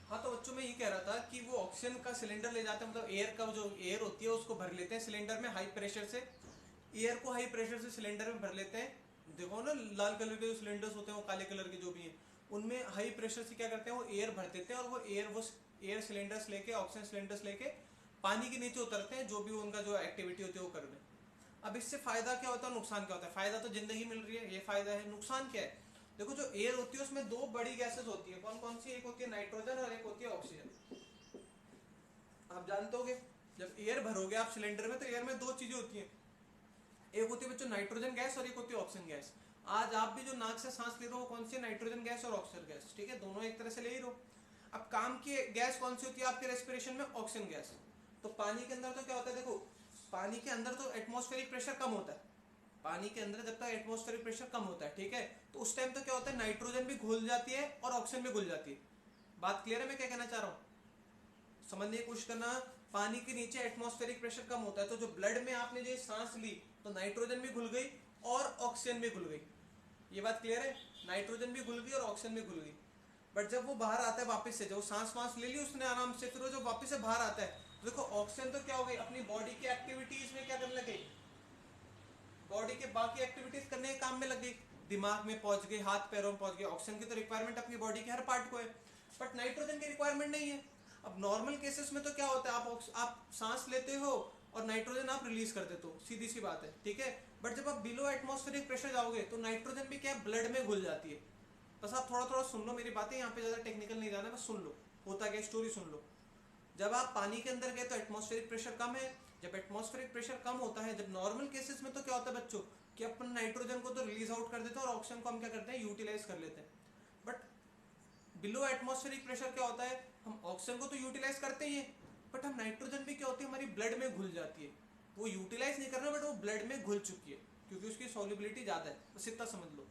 हाँ, तो बच्चों में ये कह रहा था कि वो ऑक्सीजन का सिलेंडर ले जाते हैं, मतलब एयर का जो एयर होती है उसको भर लेते हैं सिलेंडर में हाई प्रेशर से, एयर को हाई प्रेशर से सिलेंडर में भर लेते हैं। देखो ना, लाल कलर के जो सिलेंडर्स होते हैं, वो काले कलर के जो भी हैं, उनमें हाई प्रेशर से क्या करते हैं, वो एयर भर देते हैं, और वो एयर सिलेंडर्स लेके, ऑक्सीजन सिलेंडर्स लेके पानी के नीचे उतरते हैं, जो भी उनका जो एक्टिविटी होती है वो कर रहे हैं। अब इससे फायदा क्या होता है, नुकसान क्या होता है? फायदा तो जिंदगी मिल रही है, ये फायदा है। नुकसान क्या है, देखो जो एयर होती है उसमें दो बड़ी गैसेस होती है, कौन कौन सी, एक होती है नाइट्रोजन और एक होती है ऑक्सीजन। आप जानते होगे, जब एयर भरोगे आप सिलेंडर में तो एयर में दो चीजें होती हैं, एक होती है बच्चों नाइट्रोजन गैस और एक होती है ऑक्सीजन गैस। आज आप भी जो नाक से सांस ले रहे हो कौन सी, नाइट्रोजन गैस और ऑक्सीजन गैस। ठीक है, दोनों एक तरह से ले ही रहो। अब काम की गैस कौन सी होती है आपके रेस्पिरेशन में, ऑक्सीजन गैस। तो पानी के अंदर तो क्या होता है, देखो पानी के अंदर तो एटमॉस्फेरिक प्रेशर कम होता है, पानी के अंदर जब तक एटमॉस्फेरिक प्रेशर कम होता है, ठीक है, तो उस टाइम तो क्या होता है, नाइट्रोजन भी घुल जाती है और ऑक्सीजन भी घुल जाती है। बात क्लियर है मैं क्या कहना चाह रहा हूँ? समझने की कोशिश करना। पानी के नीचे एटमॉस्फेरिक प्रेशर कम होता है, तो जो ब्लड में आपने जो सांस ली तो नाइट्रोजन भी घुल गई और ऑक्सीजन भी घुल गई। ये बात क्लियर है? नाइट्रोजन भी घुल गई और ऑक्सीजन भी घुल गई। बट जब वो बाहर आता है वापस से, जब सांस वांस ले ली उसने आराम से, फिर वो जो वापस से बाहर आता है, तो देखो ऑक्सीजन तो क्या हो गई, अपनी बॉडी की एक्टिविटीज में क्या करने लगे, बॉडी के बाकी एक्टिविटीज करने के काम में लग गई, दिमाग में पहुंच गई, हाथ पैरों में पहुंच गई। ऑक्सीजन की तो रिक्वायरमेंट अपनी बॉडी के हर पार्ट को है, बट नाइट्रोजन की रिक्वायरमेंट नहीं है। अब नॉर्मल केसेस में तो क्या होता है, आप सांस लेते हो और नाइट्रोजन आप रिलीज कर देते हो, सीधी सी बात है, ठीक है। बट जब आप बिलो एटमॉस्फेरिक प्रेशर जाओगे तो नाइट्रोजन भी क्या है, ब्लड में घुल जाती है। बस आप थोड़ा थोड़ा सुन लो मेरी बातें, यहाँ पे ज्यादा टेक्निकल नहीं जाना, बस सुन लो होता क्या, स्टोरी सुन लो। जब आप पानी के अंदर गए तो एटमॉस्फेरिक प्रेशर कम है। जब एटमॉस्फेरिक प्रेशर कम होता है, जब नॉर्मल केसेस में तो क्या होता है बच्चों, कि अपन नाइट्रोजन को तो रिलीज आउट कर देते हैं और ऑक्सीजन को हम क्या करते हैं, यूटिलाइज कर लेते हैं। बट बिलो एटमॉस्फेरिक प्रेशर क्या होता है, हम ऑक्सीजन को तो यूटिलाइज करते ही हैं, बट हम नाइट्रोजन भी क्या होती है, हमारी ब्लड में घुल जाती है। वो यूटिलाइज नहीं कर रहा, बट वो ब्लड में घुल चुकी है, क्योंकि उसकी सॉल्युबिलिटी ज्यादा है, बस इतना समझ लो।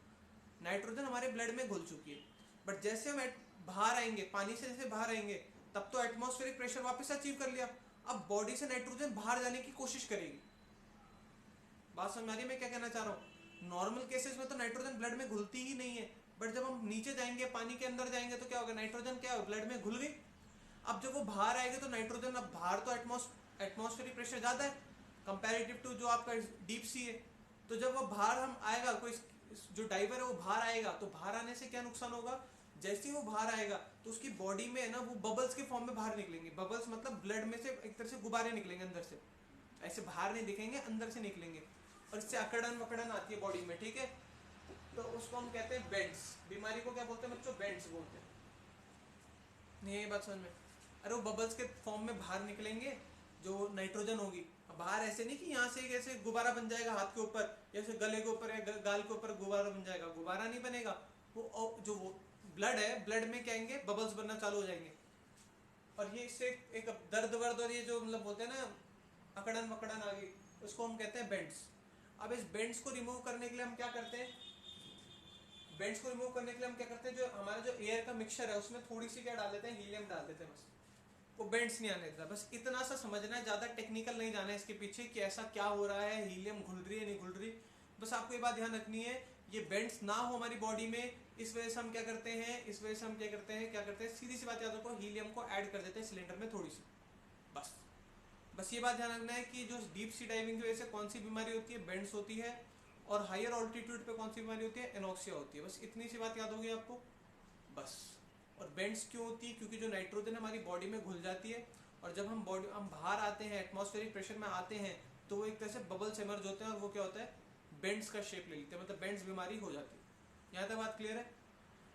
नाइट्रोजन हमारे ब्लड में घुल चुकी है। बट जैसे हम बाहर आएंगे, पानी से जैसे बाहर आएंगे, तब तो एटमॉस्फेरिक प्रेशर वापस अचीव कर लिया। अब बॉडी से नाइट्रोजन बाहर जाने की कोशिश करेगी। बात समझ आ रही है मैं क्या कहना चाह रहा हूँ? नॉर्मल केसेस में तो नाइट्रोजन ब्लड में घुलती ही नहीं है, बट जब हम नीचे जाएंगे, पानी के अंदर जाएंगे, तो क्या होगा, नाइट्रोजन क्या ब्लड में घुल गई। अब जब वो बाहर आएगा तो नाइट्रोजन, अब बाहर तो एटमॉस्फेरिक प्रेशर ज्यादा है कंपैरेटिव टू जो आपका डीप सी है। तो जब वो बाहर हम आएगा, कोई जो डाइवर है वो बाहर आएगा, तो बाहर आने से क्या नुकसान होगा, जैसे ही वो बाहर आएगा तो उसकी बॉडी में है ना, वो बबल्स के फॉर्म में बाहर निकलेंगे। बबल्स मतलब ब्लड में से एक तरह से गुब्बारे निकलेंगे अंदर से, ऐसे बाहर नहीं दिखेंगे, अंदर से निकलेंगे, और इससे अकड़न वकड़न आती है बॉडी में, ठीक है। तो उसको हम कहते हैं बेंड्स। बीमारी को क्या बोलते हैं बच्चों, बेंड्स बोलते हैं। नहीं ये बात समझ में? अरे वो बबल्स के फॉर्म में बाहर निकलेंगे जो नाइट्रोजन होगी। अब बाहर ऐसे नहीं कि यहाँ से ऐसे गुब्बारा बन जाएगा हाथ के ऊपर, जैसे गले के ऊपर या गाल के ऊपर गुब्बारा बन जाएगा, गुब्बारा नहीं बनेगा। वो जो वो ब्लड है, ब्लड में क्या आएंगे, बबल्स बनना चालू हो जाएंगे, और ये इससे एक दर्द वर्द और ये जो मतलब बोलते हैं ना, अकड़न वकड़न आ गई, उसको हम कहते हैं बेंड्स। अब इस बेंड्स को रिमूव करने के लिए हम क्या करते हैं, बेंड्स को रिमूव करने के लिए हम क्या करते हैं, जो हमारा जो एयर का मिक्सचर है उसमें थोड़ी सी क्या डाल देते हैं, हीलियम डाल देते हैं, बस वो बेंड्स नहीं आने देता। बस इतना सा समझना है, ज्यादा टेक्निकल नहीं जाना है इसके पीछे कि ऐसा क्या हो रहा है, हीलियम घुल रही है नहीं घुल रही। बस आपको ये बात ध्यान रखनी है, ये बेंड्स ना हो हमारी बॉडी में, इस वजह से हम क्या करते हैं, इस वजह से हम क्या करते हैं, सीधी सी बात याद रखो, हीलियम को ऐड कर देते हैं सिलेंडर में थोड़ी सी, बस। बस ये बात ध्यान रखना है कि जो डीप सी डाइविंग की वजह से कौन सी बीमारी होती है, बेंड्स होती है, और हायर ऑल्टीट्यूड पे कौन सी बीमारी होती है, एनोक्सिया होती है। बस इतनी सी बात याद होगी आपको, बस। और बेंड्स क्यों होती है, क्योंकि जो नाइट्रोजन हमारी बॉडी में घुल जाती है, और जब हम बाहर आते हैं, एटमॉस्फेरिक प्रेशर में आते हैं, तो वो एक तरह से बबल्स इमर्ज होते हैं, और वो क्या होता है, बेंड्स का शेप ले लेते हैं, मतलब बेंड्स बीमारी हो जाती है। यहाँ तक बात क्लियर है?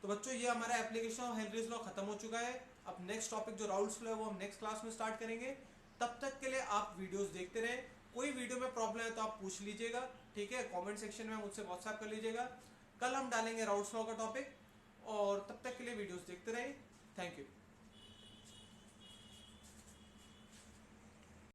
तो बच्चों ये हमारा एप्लीकेशन ऑफ हेनरीज लॉ खत्म हो चुका है। अब नेक्स्ट टॉपिक जो राउल्स लॉ है वो हम नेक्स्ट क्लास में स्टार्ट करेंगे। तब तक के लिए आप वीडियोस देखते रहें। कोई वीडियो में प्रॉब्लम है तो आप पूछ लीजिएगा, ठीक है, कमेंट सेक्शन में मुझसे व्हाट्सएप कर लीजिएगा। कल हम डालेंगे राउल्स लॉ का टॉपिक, और तब तक के लिए वीडियोस देखते रहें। Thank you.